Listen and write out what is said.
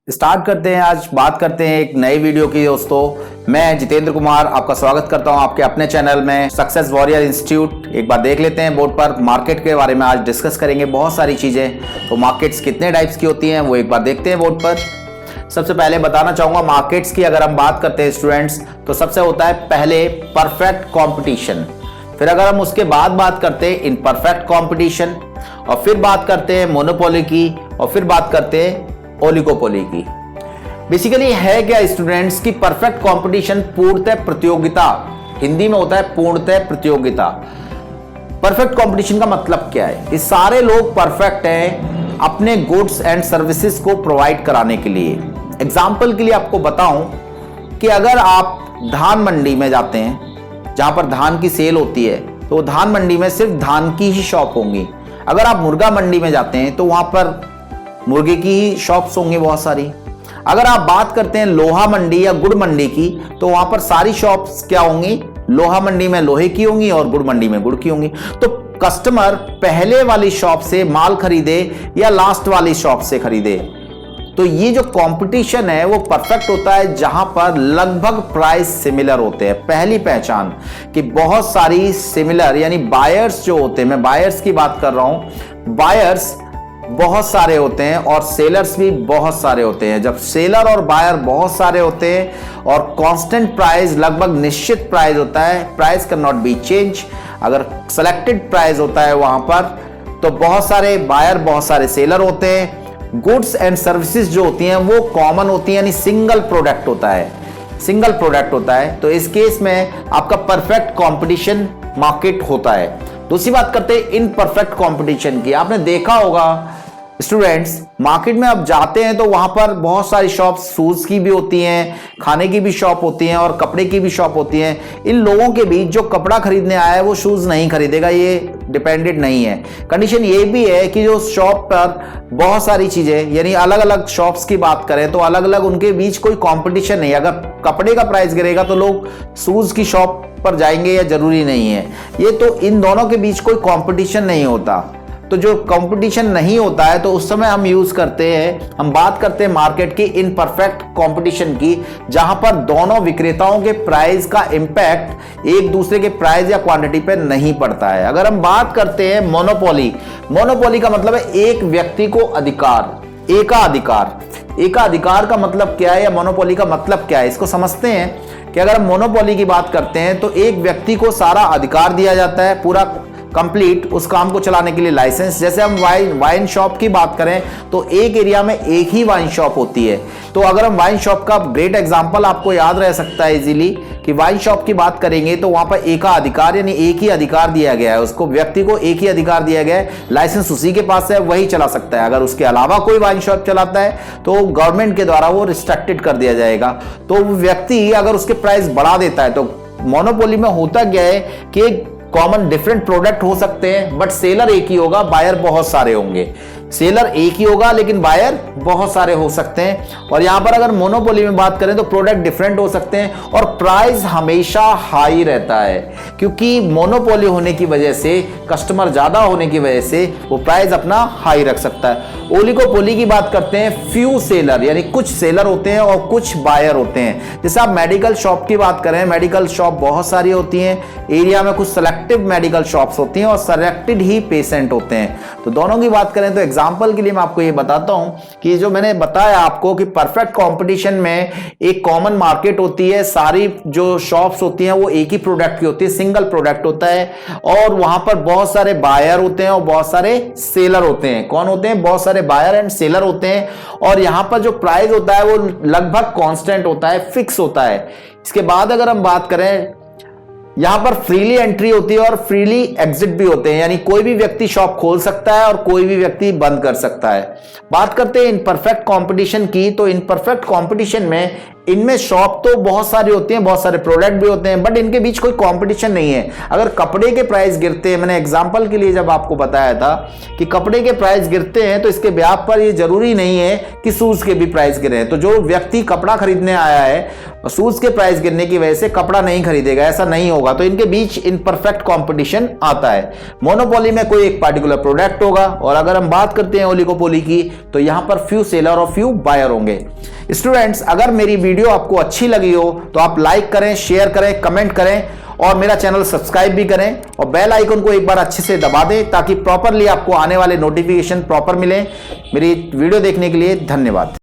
Start करते हैं। आज बात करते हैं एक नई वीडियो की। दोस्तों मैं जितेंद्र कुमार आपका स्वागत करता हूं आपके अपने चैनल में सक्सेस वॉरियर इंस्टीट्यूट। एक बार देख लेते हैं बोर्ड पर मार्केट के बारे में आज डिस्कस करेंगे बहुत सारी चीजें। तो मार्केट्स कितने टाइप्स की होती हैं वो एक बार देखते हैं बोर्ड पर। सबसे पहले बताना चाहूंगा मार्केट्स की अगर हम बात करते हैं स्टूडेंट्स, तो सबसे होता है पहले परफेक्ट कॉम्पिटिशन, फिर अगर हम उसके बाद बात करते हैं इनपरफेक्ट कॉम्पिटिशन, और फिर बात करते हैं मोनोपोली की, और फिर बात करते हैं ओलिगोपोली की। बेसिकली है क्या स्टूडेंट्स की परफेक्ट कंपटीशन पूर्णतः प्रतियोगिता, हिंदी में होता है पूर्णतः प्रतियोगिता। परफेक्ट कंपटीशन का मतलब क्या है? इस सारे लोग परफेक्ट हैं अपने गुड्स एंड सर्विसेज को प्रोवाइड कराने के लिए। एग्जाम्पल के लिए आपको बताऊं कि अगर आप धान मंडी में जाते हैं जहां पर धान की सेल होती है, तो धान मंडी में सिर्फ धान की ही शॉप होंगी। अगर आप मुर्गा मंडी में जाते हैं तो वहां पर मुर्गे की ही शॉप्स होंगी बहुत सारी। अगर आप बात करते हैं लोहा मंडी या गुड़ मंडी की, तो वहां पर सारी शॉप्स क्या होंगी? लोहा मंडी में लोहे की होंगी और गुड़ मंडी में गुड़ की होंगी। तो कस्टमर पहले वाली शॉप से माल खरीदे या लास्ट वाली शॉप से खरीदे, तो ये जो कंपटीशन है वो परफेक्ट होता है जहां पर लगभग प्राइस सिमिलर होते हैं। पहली पहचान कि बहुत सारी सिमिलर यानी बायर्स जो होते हैं, मैं बायर्स की बात कर रहा हूं, बायर्स बहुत सारे होते हैं और सेलर्स भी बहुत सारे होते हैं। जब सेलर और बायर बहुत सारे होते हैं और कांस्टेंट प्राइस, लगभग निश्चित प्राइस होता है, price can not be change, अगर सेलेक्टेड प्राइस होता है वहां पर, तो बहुत सारे बायर बहुत सारे सेलर होते हैं। गुड्स एंड सर्विसेज जो होती हैं वो कॉमन होती हैं, यानी सिंगल प्रोडक्ट होता है, सिंगल प्रोडक्ट होता है। तो इस केस में आपका परफेक्ट कंपटीशन मार्केट होता है। दूसरी बात करते हैं इनपरफेक्ट कंपटीशन की। आपने देखा होगा स्टूडेंट्स, मार्केट में आप जाते हैं तो वहां पर बहुत सारी शॉप्स शूज की भी होती हैं, खाने की भी शॉप होती हैं और कपड़े की भी शॉप होती हैं। इन लोगों के बीच जो कपड़ा खरीदने आया है वो शूज नहीं खरीदेगा, ये डिपेंडेंट नहीं है। कंडीशन ये भी है कि जो शॉप पर बहुत सारी चीजें, यानी अलग अलग शॉप्स की बात करें तो अलग अलग उनके बीच कोई कॉम्पिटिशन नहीं है। अगर कपड़े का प्राइस गिरेगा तो लोग शूज की शॉप पर जाएंगे या जरूरी नहीं है। ये तो इन दोनों के बीच कोई कंपटीशन नहीं होता। तो जो कंपटीशन नहीं होता है तो उस समय हम यूज करते हैं, हम बात करते हैं मार्केट की इनपरफेक्ट कंपटीशन की, जहां पर दोनों विक्रेताओं के प्राइस का इंपैक्ट एक दूसरे के प्राइस या क्वांटिटी पे नहीं पड़ता है। अगर हम बात करते हैं मोनोपोली, मोनोपोली का मतलब है एक व्यक्ति को अधिकार, एकाधिकार। एकाधिकार का मतलब क्या है या मोनोपोली का मतलब क्या है, इसको समझते हैं कि अगर हम मोनोपोली की बात करते हैं तो एक व्यक्ति को सारा अधिकार दिया जाता है, पूरा कंप्लीट उस काम को चलाने के लिए लाइसेंस। जैसे हम वाइन शॉप की बात करें तो एक एरिया में एक ही वाइन शॉप होती है। तो अगर हम वाइन शॉप का ग्रेट एग्जांपल आपको याद रह सकता है इजीली कि वाइन शॉप की बात करेंगे तो वहां पर एकाधिकार यानी एक ही अधिकार दिया गया है, उसको व्यक्ति को एक ही अधिकार दिया गया है, लाइसेंस उसी के पास है, वही चला सकता है। अगर उसके अलावा कोई वाइन शॉप चलाता है तो गवर्नमेंट के द्वारा वो रिस्ट्रिक्टेड कर दिया जाएगा। तो व्यक्ति अगर उसके प्राइस बढ़ा देता है, तो मोनोपोली में होता क्या है कि कॉमन डिफरेंट प्रोडक्ट हो सकते हैं बट सेलर एक ही होगा, बायर बहुत सारे होंगे। सेलर एक ही होगा लेकिन बायर बहुत सारे हो सकते हैं। और यहां पर अगर मोनोपोली में बात करें तो प्रोडक्ट डिफरेंट हो सकते हैं और प्राइस हमेशा हाई रहता है, क्योंकि मोनोपोली होने की वजह से, कस्टमर ज्यादा होने की वजह से वो प्राइस अपना हाई रख सकता है। ओलिगोपोली की बात करते हैं, फ्यू सेलर यानी कुछ सेलर होते हैं और कुछ बायर होते हैं। जैसे आप मेडिकल शॉप की बात करें, मेडिकल शॉप बहुत सारी होती हैं, एरिया में कुछ सेलेक्टिव मेडिकल शॉप्स होती हैं और सेलेक्टेड ही पेशेंट होते हैं। तो दोनों की बात करें तो एग्जाम्पल के लिए मैं आपको ये बताता हूं कि जो मैंने बताया आपको कि परफेक्ट कंपटीशन में एक कॉमन मार्केट होती है, सारी जो शॉप्स होती हैं वो एक ही प्रोडक्ट की होती है, सिंगल प्रोडक्ट होता है, और वहां पर बहुत सारे बायर होते हैं और बहुत सारे सेलर होते हैं। कौन होते हैं? बहुत सारे बायर एंड सेलर होते हैं। और यहां पर जो प्राइस होता है वो लगभग कांस्टेंट होता है, फिक्स होता है। इसके बाद अगर हम बात करें, यहां पर फ्रीली एंट्री होती है और फ्रीली एग्जिट भी होते हैं, यानी कोई भी व्यक्ति शॉप खोल सकता है और कोई भी व्यक्ति बंद कर सकता है। बात करते हैं इनपरफेक्ट कंपटीशन की, तो इनपरफेक्ट कंपटीशन में इनमें शॉप तो बहुत सारी होती हैं, बहुत सारे प्रोडक्ट भी होते हैं, बट इनके बीच कोई कंपटीशन नहीं है। अगर कपड़े के प्राइस गिरते हैं, मैंने एग्जांपल के लिए जब आपको बताया था कि कपड़े के प्राइस गिरते हैं तो इसके ब्याह पर ये जरूरी नहीं है कि शूज के भी प्राइस गिरे। तो जो व्यक्ति कपड़ा खरीदने आया है शूज के प्राइस गिरने की वजह से कपड़ा नहीं खरीदेगा, ऐसा नहीं होगा। तो इनके बीच इन परफेक्ट कंपटीशन आता है। मोनोपोली में कोई एक पार्टिकुलर प्रोडक्ट होगा, और अगर हम बात करते हैं ओलिगोपोली की तो यहां पर फ्यू सेलर और फ्यू बायर होंगे। स्टूडेंट्स, अगर मेरी वीडियो आपको अच्छी लगी हो तो आप लाइक करें, शेयर करें, कमेंट करें और मेरा चैनल सब्सक्राइब भी करें और बेल आइकन को एक बार अच्छे से दबा दें ताकि प्रॉपरली आपको आने वाले नोटिफिकेशन प्रॉपर मिले। मेरी वीडियो देखने के लिए धन्यवाद।